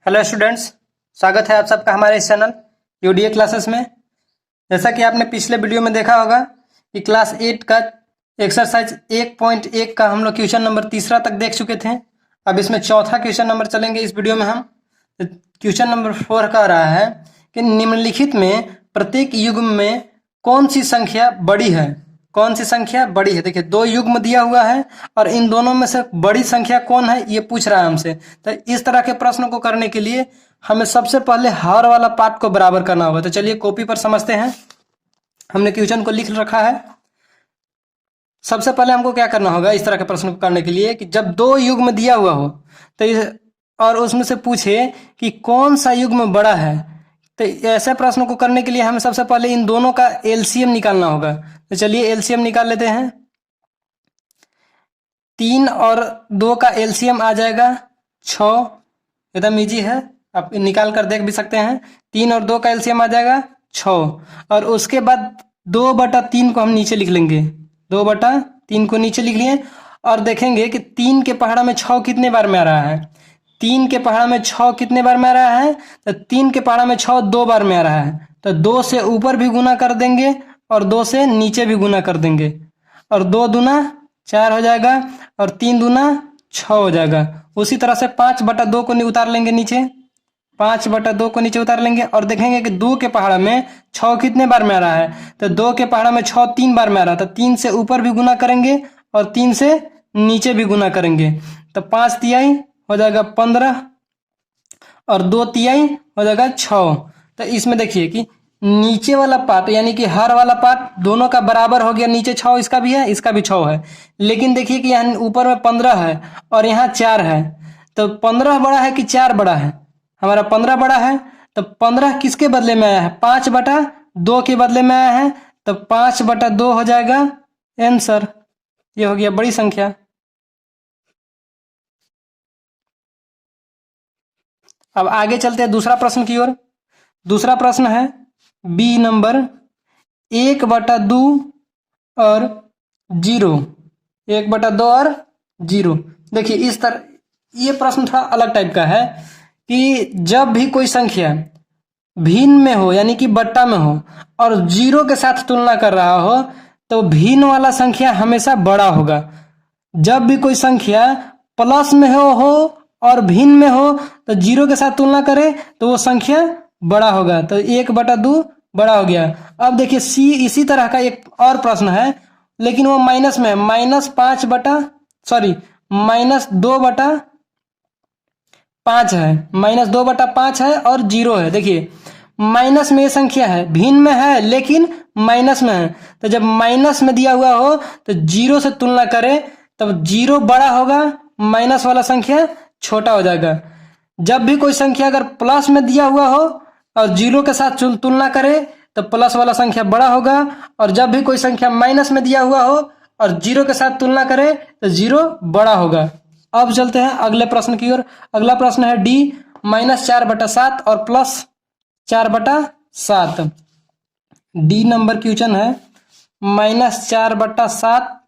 Hello students, स्वागत है आप सबका हमारे इस चैनल यूडीए क्लासेस में। जैसा कि आपने पिछले वीडियो में देखा होगा कि क्लास 8 का एक्सरसाइज 1.1 का हम लोग क्वेश्चन नंबर तीसरा तक देख चुके थे। अब इसमें चौथा क्वेश्चन नंबर चलेंगे इस वीडियो में हम। क्वेश्चन नंबर 4 कह रहा है कि निम्नलिखित में प्रत्येक युग्म में कौन सी संख्या बड़ी है। कौन सी संख्या बड़ी है? देखिए, दो युग्म दिया हुआ है और इन दोनों में से बड़ी संख्या कौन है ये पूछ रहा है हमसे। तो इस तरह के प्रश्नों को करने के लिए हमें सबसे पहले हर वाला पार्ट को बराबर करना होगा। तो चलिए कॉपी पर समझते हैं। हमने क्वेश्चन को लिख रखा है। सबसे पहले हमको क्या करना होगा इस तरह के प्रश्न को करने के लिए कि जब दो युग्म दिया हुआ हो तो और उसमें से पूछे कि कौन सा युग्म बड़ा है, तो ऐसे प्रश्नों को करने के लिए हमें सबसे पहले इन दोनों का एलसीएम निकालना होगा। तो चलिए एलसीएम निकाल लेते हैं। 3 और 2 का एलसीएम आ जाएगा 6। एकदम इजी है, आप निकाल कर देख भी सकते हैं। 3 और 2 का एलसीएम आ जाएगा 6 और उसके बाद 2/3 को हम नीचे लिख लेंगे। 2/3 को नीचे लिख लिए और देखेंगे कि 3 के पहाड़ा में 6 कितने बार में आ रहा है। 3 के पहाड़ा में 6 कितने बार में आ रहा है? तो 3 के पहाड़ा में 6 2 बार में आ रहा है। तो 2 से ऊपर भी गुना कर देंगे और 2 से नीचे भी गुना कर देंगे और 2 दूना 4 हो जाएगा और 3 दूना 6 हो जाएगा। उसी तरह से 5/2 को उतार लेंगे नीचे। 5/2 को नीचे उतार लेंगे और देखेंगे कि 2 के पहाड़ा में 6 कितने बार में आ रहा है। तो 2 के पहाड़ा में 6 3 बार में आ रहा है। तो 3 से ऊपर भी गुना करेंगे और 3 से नीचे भी गुना करेंगे। तो 5 तिहाई हो जाएगा 15 और 2 तिहाई हो जाएगा 6। तो इसमें देखिए कि नीचे वाला पार्ट यानी कि हर वाला पार्ट दोनों का बराबर हो गया। नीचे 6 इसका भी है, इसका भी 6 है। लेकिन देखिए कि यहाँ ऊपर में 15 है और यहाँ 4 है। तो 15 बड़ा है कि 4 बड़ा है? हमारा 15 बड़ा है। तो 15 किसके बदले में आया है? 5/2 के बदले में आया है। तो 5/2 हो जाएगा आंसर। ये हो गया बड़ी संख्या। अब आगे चलते हैं दूसरा प्रश्न की ओर। दूसरा प्रश्न है बी नंबर 1/2 और 0। 1/2 और 0। देखिए इस तरह ये प्रश्न थोड़ा अलग टाइप का है कि जब भी कोई संख्या भिन्न में हो यानी कि बट्टा में हो और 0 के साथ तुलना कर रहा हो तो भिन्न वाला संख्या हमेशा बड़ा होगा। जब भी कोई संख्या प्लस में हो और भिन्न में हो तो 0 के साथ तुलना करें तो वो संख्या बड़ा होगा। तो 1/2 बड़ा हो गया। अब देखिए सी इसी तरह का एक और प्रश्न है लेकिन वो माइनस में है। -2/5 है। -2/5 है और 0 है। देखिए माइनस में ये संख्या है, भिन्न में है लेकिन माइनस में है। तो जब माइनस में दिया हुआ हो तो 0 से तुलना करें तब 0 बड़ा होगा, माइनस वाला संख्या छोटा हो जाएगा। जब भी कोई संख्या अगर प्लस में दिया हुआ हो और 0 के साथ तुलना करें तो प्लस वाला संख्या बड़ा होगा और जब भी कोई संख्या माइनस में दिया हुआ हो और 0 के साथ तुलना करें तो 0 बड़ा होगा। अब चलते हैं अगले प्रश्न की ओर। अगला प्रश्न है डी -4/7 और +4/7। डी नंबर क्वेश्चन है -4/7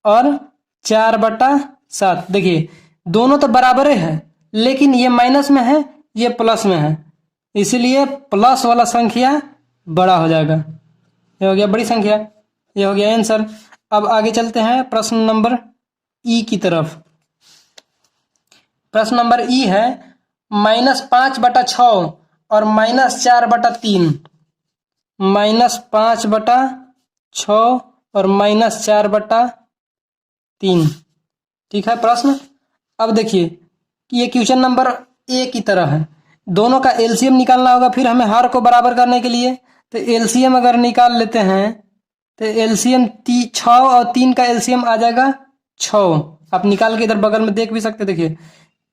और 4/7। देखिए दोनों तो बराबर है लेकिन ये माइनस में है, ये प्लस में है, इसलिए प्लस वाला संख्या बड़ा हो जाएगा। ये हो गया बड़ी संख्या, ये हो गया आंसर। अब आगे चलते हैं प्रश्न नंबर ई की तरफ। प्रश्न नंबर ई है -5/6 और -4/3। -5/6 और -4/3। ठीक है प्रश्न। अब देखिए कि ये क्वेश्चन नंबर ए की तरह है। दोनों का एलसीएम निकालना होगा फिर हमें हर को बराबर करने के लिए। तो एलसीएम अगर निकाल लेते हैं तो एलसीएम 6 और 3 का एलसीएम आ जाएगा 6। आप निकाल के इधर बगल में देख भी सकते। देखिए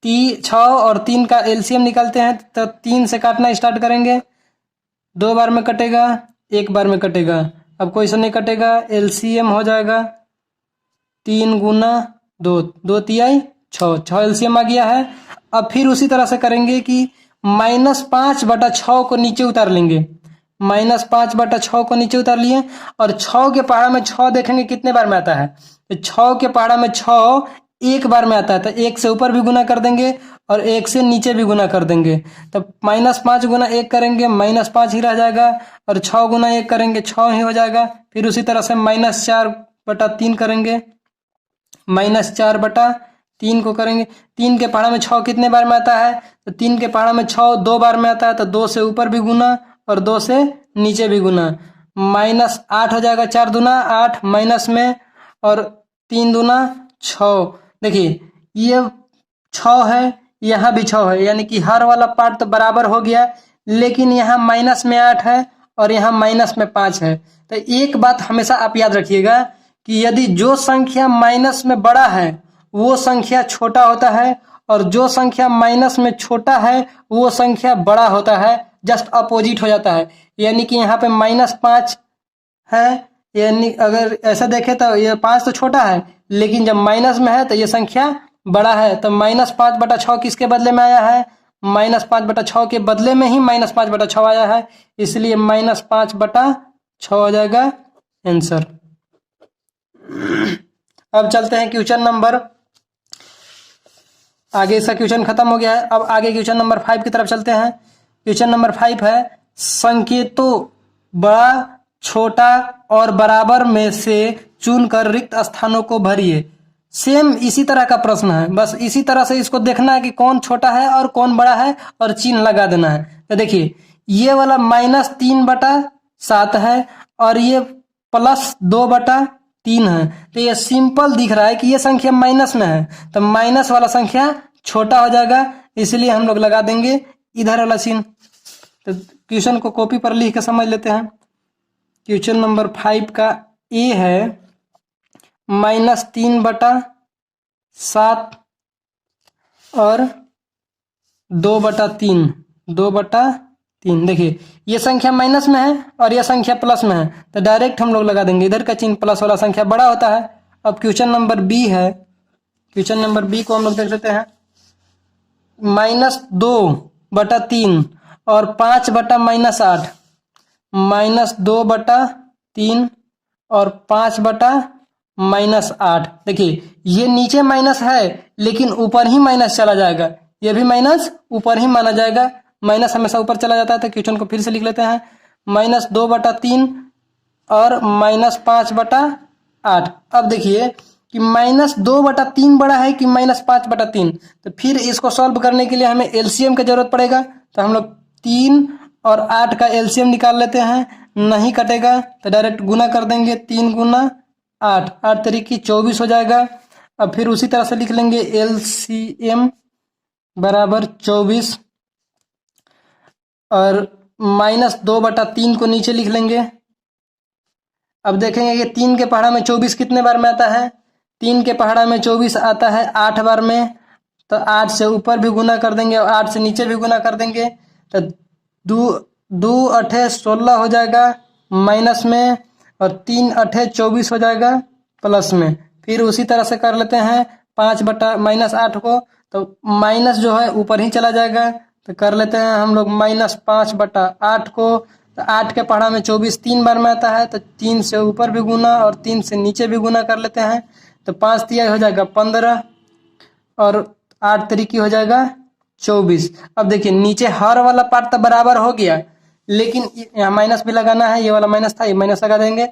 6 और 3 का एलसीएम निकालते हैं तो 3 से काटना स्टार्ट करेंगे। 2 बार में कटेगा, 1 बार में कटेगा। अब कोई से नहीं कटेगा, एलसीएम हो जाएगा 3 × 2, 2 तिहाई 6 एलसीएम आ गया है। अब फिर उसी तरह से करेंगे कि -5/6 को नीचे उतार लेंगे। -5/6 को नीचे उतार लिए और 6 के पहाड़ा में 6 देखेंगे कितने बार में आता है। तो 6 के पहाड़ा में 6 1 बार में आता है तो 1 से ऊपर भी गुना कर देंगे और 1 से नीचे भी गुना कर देंगे। तो -5 गुना 1 करेंगे -5 ही रह जाएगा, और 6 गुना 1 करेंगे 6 ही हो जाएगा। फिर उसी तरह से -4/3 करेंगे, -4/3 को करेंगे। 3 के पहाड़ा में 6 कितने बार में आता है? तो 3 के पहाड़ा में 6 2 बार में आता है, तो 2 से ऊपर भी गुना और 2 से नीचे भी गुना। -8 हो जाएगा, 4 दूना 8 माइनस में, और 3 दूना 6। देखिए ये 6 है, यहाँ भी 6 है, यानी कि हर वाला पार्ट तो बराबर हो गया, लेकिन यहाँ माइनस में 8 है और यहाँ माइनस में 5 है। तो एक बात हमेशा आप याद रखिएगा कि यदि जो संख्या माइनस में बड़ा है वो संख्या छोटा होता है, और जो संख्या माइनस में छोटा है वो संख्या बड़ा होता है, जस्ट अपोजिट हो जाता है। यानी कि यहाँ पे -5 है, यानी अगर ऐसा देखें तो ये 5 तो छोटा है, लेकिन जब माइनस में है तो ये संख्या बड़ा है। तो -5/6 किसके बदले में आया है? -5/6 के बदले में ही -5/6 आया है, इसलिए -5/6 हो जाएगा आंसर। अब चलते हैं क्वेश्चन नंबर, आगे इसका क्वेश्चन खत्म हो गया है। अब आगे क्वेश्चन नंबर 5 की तरफ चलते हैं। क्वेश्चन नंबर 5 है, संकेतों बड़ा, छोटा और बराबर में से चुनकर रिक्त स्थानों को भरिए। सेम इसी तरह का प्रश्न है, बस इसी तरह से इसको देखना है कि कौन छोटा है और कौन बड़ा है, और चिन्ह लगा देना है। तो देखिए ये वाला -3/7 है और ये +2/3 है, तो ये सिंपल दिख रहा है कि ये संख्या माइनस में है, तो माइनस वाला संख्या छोटा हो जाएगा, इसलिए हम लोग लगा देंगे इधर वाला चिन्ह। तो क्वेश्चन को कॉपी पर लिख के समझ लेते हैं। क्वेश्चन नंबर 5 का ए है -3/7 और 2/3। देखिए ये संख्या माइनस में है और यह संख्या प्लस में है, तो डायरेक्ट हम लोग लगा देंगे इधर का चिन्ह, प्लस वाला संख्या बड़ा होता है। अब क्वेश्चन नंबर बी है, क्वेश्चन नंबर बी को हम लोग देख लेते हैं। -2/3 और 5/-8, -2/3 और 5/-8। देखिए ये नीचे माइनस है, लेकिन ऊपर ही माइनस चला जाएगा, ये भी माइनस ऊपर ही माना जाएगा, माइनस हमेशा ऊपर चला जाता है। तो क्वेश्चन को फिर से लिख लेते हैं, -2/3 और -5/8। अब देखिए कि -2/3 बड़ा है कि -5/3, तो फिर इसको सॉल्व करने के लिए हमें एलसीएम की जरूरत पड़ेगा। तो हम लोग 3 और 8 का एलसीएम निकाल लेते हैं, नहीं कटेगा तो डायरेक्ट गुना कर देंगे, 3 गुना 8, 8 तरीके 24 हो जाएगा। अब फिर उसी तरह से लिख लेंगे एलसीएम बराबर 24, और -2/3 को नीचे लिख लेंगे। अब देखेंगे कि 3 के पहाड़ा में 24 कितने बार में आता है? 3 के पहाड़ा में 24 आता है 8 बार में, तो 8 से ऊपर भी गुना कर देंगे और 8 से नीचे भी गुना कर देंगे, तो 2 8 16 हो जाएगा माइनस में, और 3 8 24 हो जाएगा प्लस में। फिर उसी तरह से कर लेते हैं 5/-8 को, तो माइनस जो है ऊपर ही चला जाएगा, तो कर लेते हैं हम लोग -5/8 को। तो 8 के पहाड़ा में 24 3 बार में आता है, तो 3 से ऊपर भी गुना और 3 से नीचे भी गुना कर लेते हैं, तो 5 तिया हो जाएगा 15 और 8 तरीके हो जाएगा 24। अब देखिए नीचे हर वाला पार्ट तो बराबर हो गया, लेकिन यहाँ माइनस भी लगाना है, ये वाला माइनस था, ये माइनस लगा देंगे।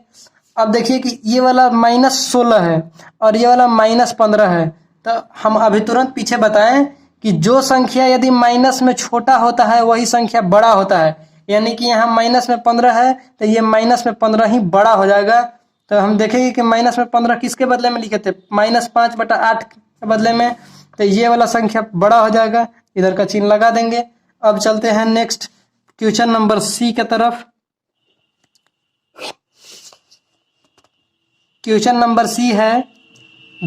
अब देखिए कि ये वाला -16 है और ये वाला -15 है, तो हम अभी तुरंत पीछे बताएं कि जो संख्या यदि माइनस में छोटा होता है वही संख्या बड़ा होता है, यानी कि यहाँ माइनस में 15 है तो ये -15 ही बड़ा हो जाएगा। तो हम देखेंगे कि -15 किसके बदले में लिखे थे? -5/8 के बदले में, तो ये वाला संख्या बड़ा हो जाएगा, इधर का चिन्ह लगा देंगे। अब चलते हैं नेक्स्ट क्वेश्चन नंबर सी के तरफ। क्वेश्चन नंबर सी है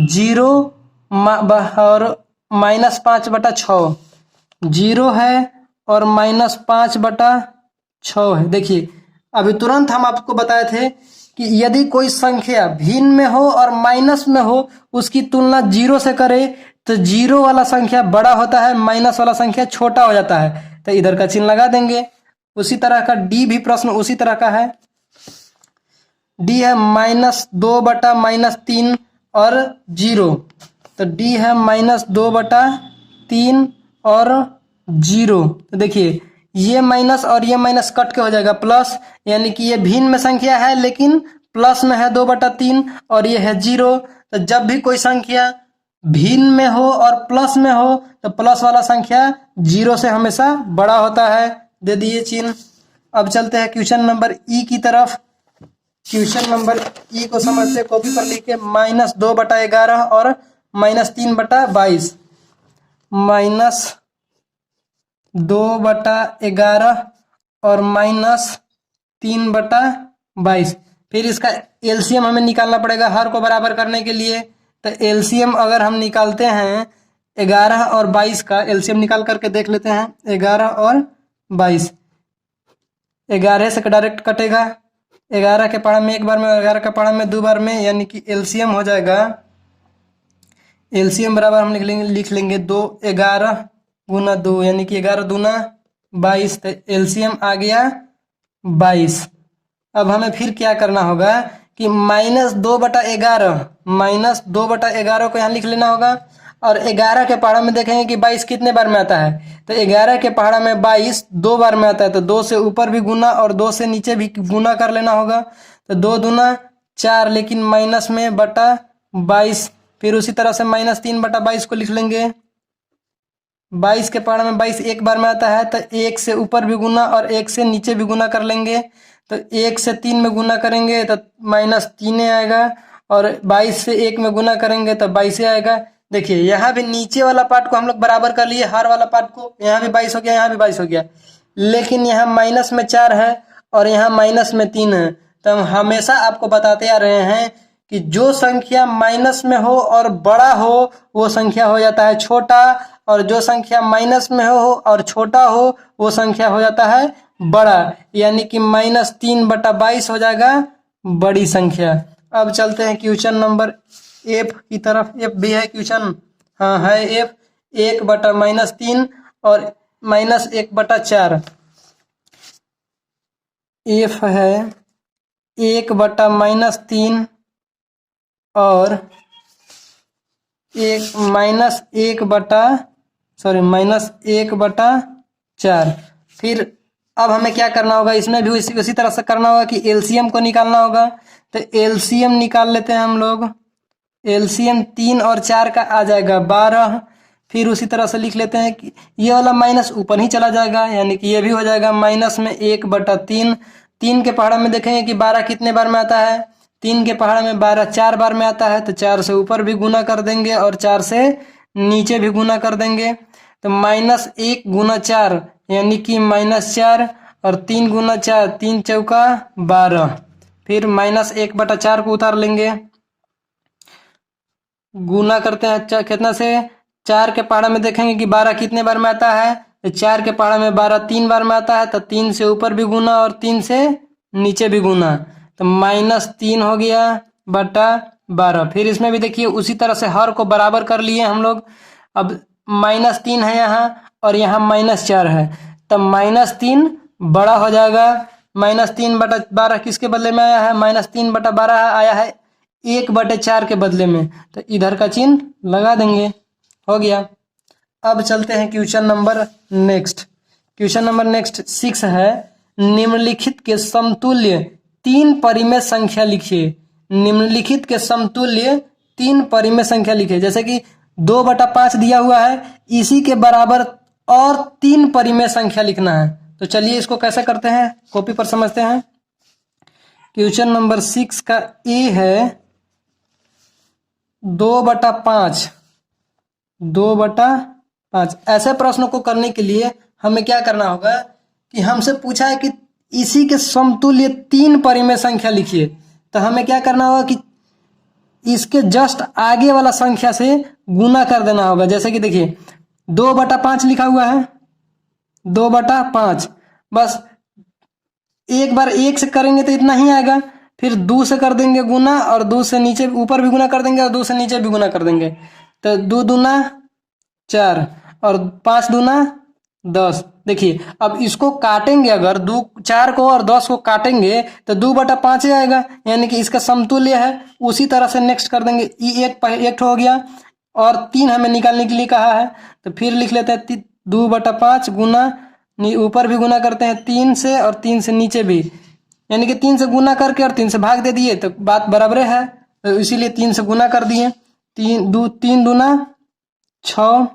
0 और -5/6, 0 है और -5/6 है। देखिए अभी तुरंत हम आपको बताए थे कि यदि कोई संख्या भिन्न में हो और माइनस में हो, उसकी तुलना 0 से करे तो 0 वाला संख्या बड़ा होता है, माइनस वाला संख्या छोटा हो जाता है, तो इधर का चिन्ह लगा देंगे। उसी तरह का डी भी प्रश्न उसी तरह का है, डी है -2/-3 और 0, तो डी है -2/3 और 0। तो देखिए ये माइनस और ये माइनस कट के हो जाएगा प्लस, यानी कि ये भिन्न में संख्या है लेकिन प्लस में है 2/3 और ये है 0। तो जब भी कोई संख्या भिन्न में हो और प्लस में हो तो प्लस वाला संख्या 0 से हमेशा बड़ा होता है। दे दिए चिन्ह। अब चलते हैं क्वेश्चन नंबर ई की तरफ। क्वेश्चन नंबर ई को समझते कॉपी पर लिखे -2/11 और -3/22। -2/11 और -3/22। फिर इसका एलसीएम हमें निकालना पड़ेगा हर को बराबर करने के लिए। तो एलसीएम अगर हम निकालते हैं 11 और 22 का एलसीएम निकाल करके देख लेते हैं। 11 और 22, 11 से डायरेक्ट कटेगा। 11 के पहाड़ा में एक बार में, 11 के पहाड़ा में 2 बार में, यानी कि एलसीएम हो जाएगा। एलसीएम बराबर हम लिख लेंगे 2, 11 गुना 2, यानी कि 11 दूना 22। तो एलसीएम आ गया 22। अब हमें फिर क्या करना होगा कि -2/11 को यहाँ लिख लेना होगा। और 11 के पहाड़ा में देखेंगे कि 22 कितने बार में आता है। तो 11 के पहाड़ा में 22 2 बार में आता है। तो 2 से ऊपर भी गुना और 2 से नीचे भी गुना कर लेना होगा। तो 2 दूना 4, लेकिन माइनस में बटा 22। फिर उसी तरह से -3/22 को लिख लेंगे। 22 के पहाड़ा में 22 एक बार में आता है। तो 1 से ऊपर भी गुना और 1 से नीचे भी गुना कर लेंगे। तो 1 से 3 में गुना करेंगे तो -3 आएगा, और 22 से 1 में गुना करेंगे तो 22 आएगा। देखिए यहाँ भी नीचे वाला पार्ट को हम लोग बराबर कर लिए, हर वाला पार्ट को। यहाँ भी 22 हो गया, यहाँ भी 22 हो गया, लेकिन यहाँ माइनस में 4 है और यहाँ माइनस में 3 है। तो हम हमेशा आपको बताते आ रहे हैं कि जो संख्या माइनस में हो और बड़ा हो वो संख्या हो जाता है छोटा, और जो संख्या माइनस में हो और छोटा हो वो संख्या हो जाता है बड़ा, यानी कि -3/22 हो जाएगा बड़ी संख्या। अब चलते हैं क्वेश्चन नंबर एफ की तरफ। एफ भी है क्वेश्चन, हाँ है एफ। 1/-3 और -1/4। एफ है 1/-3 और -1/4। फिर अब हमें क्या करना होगा, इसमें भी उसी तरह से करना होगा कि एलसीएम को निकालना होगा। तो एलसीएम निकाल लेते हैं हम लोग। एलसीएम 3 और 4 का आ जाएगा 12। फिर उसी तरह से लिख लेते हैं कि ये वाला माइनस ऊपर ही चला जाएगा, यानी कि ये भी हो जाएगा माइनस में 1/3। 3 के पहाड़ा में देखेंगे कि 12 कितने बार में आता है। 3 के पहाड़ा में 12 4 बार में आता है। तो 4 से ऊपर भी गुना कर देंगे और 4 से नीचे भी गुना कर देंगे। तो -1 गुना 4 यानी कि -4, और 3 गुना 4, 3 चौका 12। फिर -1/4 को उतार लेंगे, गुना करते हैं कितना से। 4 के पहाड़ा में देखेंगे कि 12 कितने बार में आता है। तो 4 के पहाड़ा में 12 3 बार में आता है। तो 3 से ऊपर भी गुना और 3 से नीचे भी गुना। तो -3 हो गया बटा 12। फिर इसमें भी देखिए उसी तरह से हर को बराबर कर लिए हम लोग। अब -3 है यहाँ और यहाँ -4 है। तब -3 बड़ा हो जाएगा। -3/12 किसके बदले में आया है, -3/12 आया है 1/4 के बदले में। तो इधर का चिन्ह लगा देंगे, हो गया। अब चलते हैं question number next. Question number next 6 है, निम्नलिखित के समतुल्य 3 परिमेय संख्या लिखिए। निम्नलिखित के समतुल्य 3 परिमेय संख्या लिखिए। जैसे कि 2/5 दिया हुआ है, इसी के बराबर और 3 परिमेय संख्या लिखना है। तो चलिए इसको कैसे करते हैं, कॉपी पर समझते हैं। क्वेश्चन नंबर 6 का ए है 2/5। 2/5 ऐसे प्रश्नों को करने के लिए हमें क्या करना होगा कि हमसे पूछा है कि इसी के समतुल्य 3 परिमेय संख्या लिखिए। तो हमें क्या करना होगा कि इसके जस्ट आगे वाला संख्या से गुना कर देना होगा। जैसे कि देखिए 2/5 लिखा हुआ है, 2/5। बस एक बार 1 से करेंगे तो इतना ही आएगा। फिर 2 से कर देंगे गुना, और 2 से नीचे ऊपर भी गुना कर देंगे और 2 से नीचे भी गुना कर देंगे। तो 2 दूना 4 और 5 दूना 10। देखिए अब इसको काटेंगे, अगर 4 को और 10 को काटेंगे तो 2/5 आएगा, यानी कि इसका समतुल्य है। उसी तरह से नेक्स्ट कर देंगे। एक हो गया और 3 हमें निकालने के लिए कहा है। तो फिर लिख लेते हैं 2/5 गुना ऊपर भी गुना करते हैं 3 से और 3 से नीचे भी, यानी कि 3 से गुना करके और 3 से भाग दे दिए तो बात बराबर है, तो इसीलिए 3 से गुना कर दिए। 3 दूना 6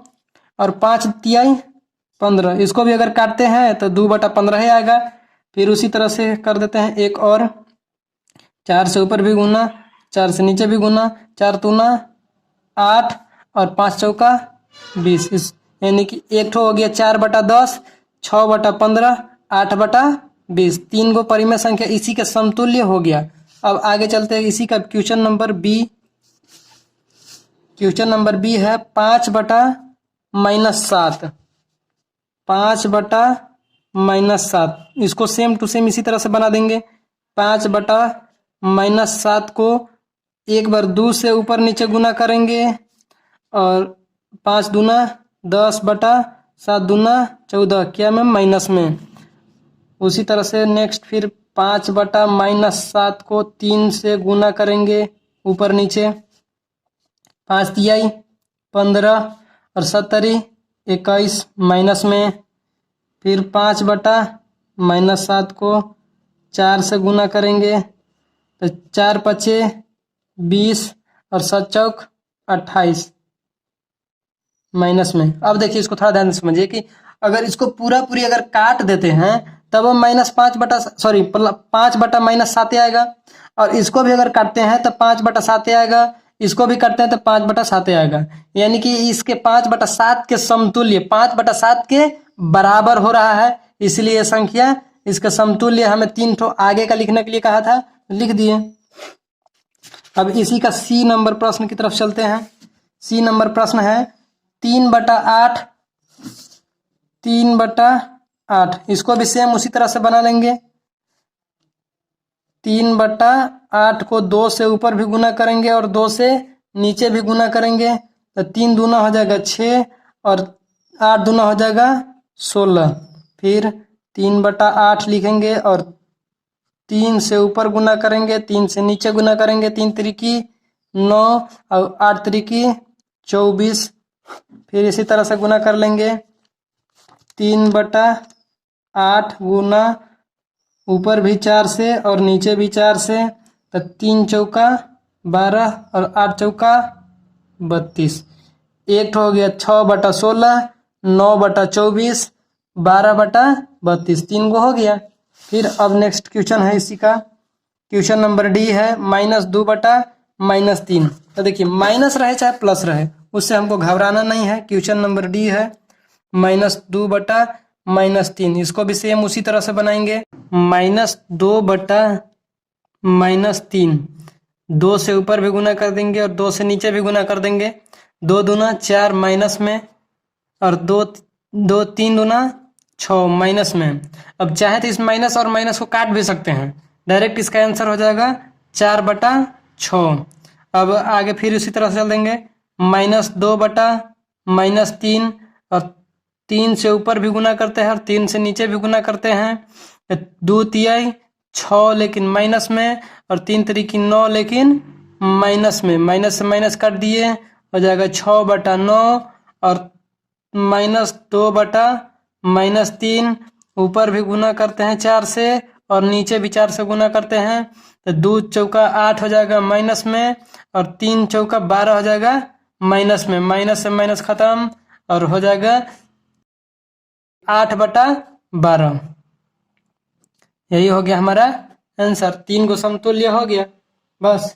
और 5 तिहाई 15, इसको भी अगर काटते हैं तो 2/15 ही आएगा। फिर उसी तरह से कर देते हैं एक और, 4 से ऊपर भी गुना 4 से नीचे भी गुना, 4 दूना 8 और 5 चौका 20, इस यानी कि एक ठो हो गया 4/10, 6/15, 8/20, 3 गो परिमेय संख्या इसी के समतुल्य हो गया। अब आगे चलते हैं, इसी का question number B. Question number B है 5/-7, 5/-7, इसको सेम टू सेम इसी तरह से बना देंगे। 5/-7 को एक बार 2 से ऊपर नीचे गुना करेंगे और 5 दूना 10/7 दूना 14, क्या में माइनस में। उसी तरह से नेक्स्ट फिर 5/-7 को 3 से गुना करेंगे ऊपर नीचे, 5 तिहाई 15 और 70 21 माइनस में। फिर 5/-7 को 4 से गुना करेंगे तो 4 पचे 20 और 7 चौक 28 माइनस में। अब देखिए इसको थोड़ा ध्यान से समझिए कि अगर इसको पूरा पूरी अगर काट देते हैं तब हम -5/-7 आएगा, और इसको भी अगर काटते हैं तो 5/7 आएगा, इसको भी काटते हैं तो 5/7 आएगा, यानी कि इसके 5/7 के समतुल्य 5/7 के बराबर हो रहा है, इसलिए यह संख्या इसका समतुल्य हमें 3 ठो आगे का लिखने के लिए कहा था, लिख दिए। अब इसी का सी नंबर प्रश्न की तरफ चलते हैं। सी नंबर प्रश्न है 3/8, 3/8, इसको भी सेम उसी तरह से बना लेंगे। 3/8 को 2 से ऊपर भी गुना करेंगे और 2 से नीचे भी गुना करेंगे तो 3 दूना हो जाएगा 6 और 8 दूना हो जाएगा 16। फिर 3/8 लिखेंगे और 3 से ऊपर गुना करेंगे, 3 से नीचे गुना करेंगे, 3 त्रिकी 9 और 8 त्रिकी 24। फिर इसी तरह से गुना कर लेंगे, 3/8 गुना ऊपर भी 4 से और नीचे भी 4 से, तो 3 चौका 12 और 8 चौका 32। एक हो गया 6/16, 9/24, 12/32, 3 गो हो गया। फिर अब नेक्स्ट क्वेश्चन है इसी का, क्वेश्चन नंबर डी है -2/-3। तो देखिए माइनस रहे चाहे प्लस रहे उससे हमको घबराना नहीं है। क्वेश्चन नंबर डी है -2/-3, इसको भी सेम उसी तरह से बनाएंगे। -2/-3, 2 से ऊपर भी गुना कर देंगे और 2 से नीचे भी गुना कर देंगे। 2 दूना 4 माइनस में और 2 3 दूना 6 माइनस में। अब चाहे तो इस माइनस और माइनस को काट भी सकते हैं, डायरेक्ट इसका आंसर हो जाएगा 4/6। अब आगे फिर उसी तरह से चल देंगे, -2/-3 और 3 से ऊपर भी गुना करते हैं और 3 से नीचे भी गुना करते हैं। 2 तिहाई 6 लेकिन माइनस में और 3 त्रिकी 9 लेकिन माइनस में, माइनस से माइनस काट दिए हो जाएगा 6/9 और -2/-3, ऊपर भी गुना करते हैं 4 से और नीचे भी 4 से गुना करते हैं तो 2 चौका 8 हो जाएगा माइनस में और 3 चौका 12 हो जाएगा माइनस में, माइनस से माइनस खत्म और हो जाएगा 8/12। यही हो गया हमारा आंसर, 3 को समतुल्य हो गया बस।